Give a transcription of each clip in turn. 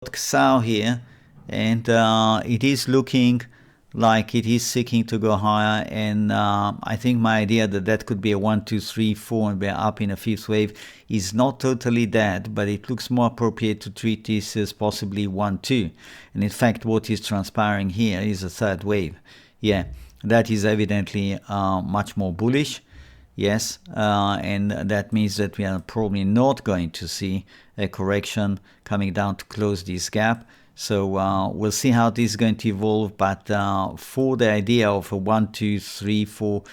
XAU here, and it is looking like it is seeking to go higher, and I think my idea that could be a 1, 2, 3, 4 and we're up in a fifth wave is not totally dead, but it looks more appropriate to treat this as possibly 1, 2, and in fact what is transpiring here is a third wave. Yeah, that is evidently much more bullish. Yes, and that means that we are probably not going to see a correction coming down to close this gap. So we'll see how this is going to evolve, but for the idea of a 1, 2, 3, 4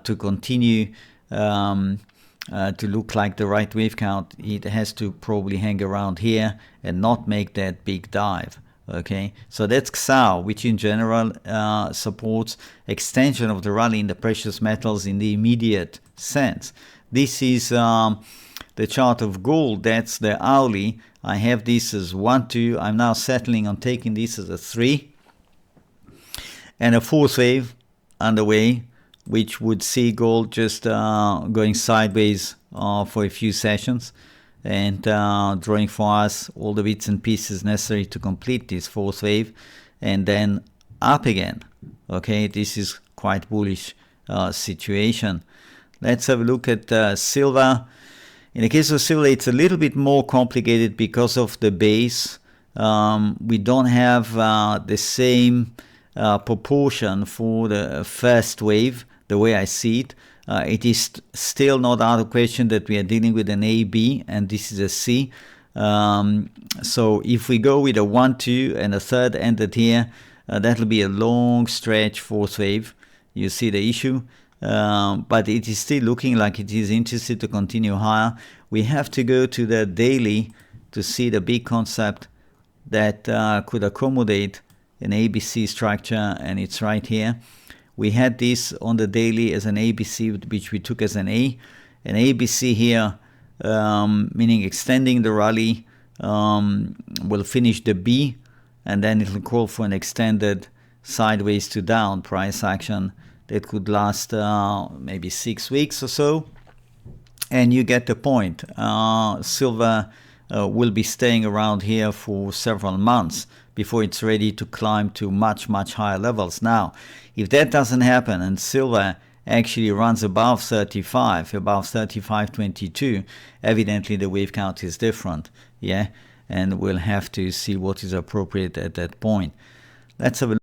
to continue to look like the right wave count, it has to probably hang around here and not make that big dive. Okay, so that's XAU, which in general supports extension of the rally in the precious metals in the immediate sense. This is the chart of gold. That's the hourly. I have this as 1, 2. I'm now settling on taking this as a 3. And a fourth wave underway, which would see gold just going sideways for a few sessions, and drawing for us all the bits and pieces necessary to complete this fourth wave, and then up again. Okay, this is quite bullish situation. Let's have a look at silver. In the case of silver, it's a little bit more complicated because of the base. We don't have the same proportion for the first wave, the way I see it. It is still not out of question that we are dealing with an A, B, and this is a C. So if we go with a 1, 2 and a third ended here, that will be a long stretch fourth wave. You see the issue, but it is still looking like it is interested to continue higher. We have to go to the daily to see the big concept that could accommodate an ABC structure, and it's right here. We had this on the daily as an ABC, which we took as an A. An ABC here, meaning extending the rally, will finish the B, and then it will call for an extended sideways to down price action that could last maybe 6 weeks or so. And you get the point. Silver will be staying around here for several months before it's ready to climb to much, much higher levels. Now, if that doesn't happen and silver actually runs above 35, above 35.22, evidently the wave count is different. Yeah, and we'll have to see what is appropriate at that point. Let's have a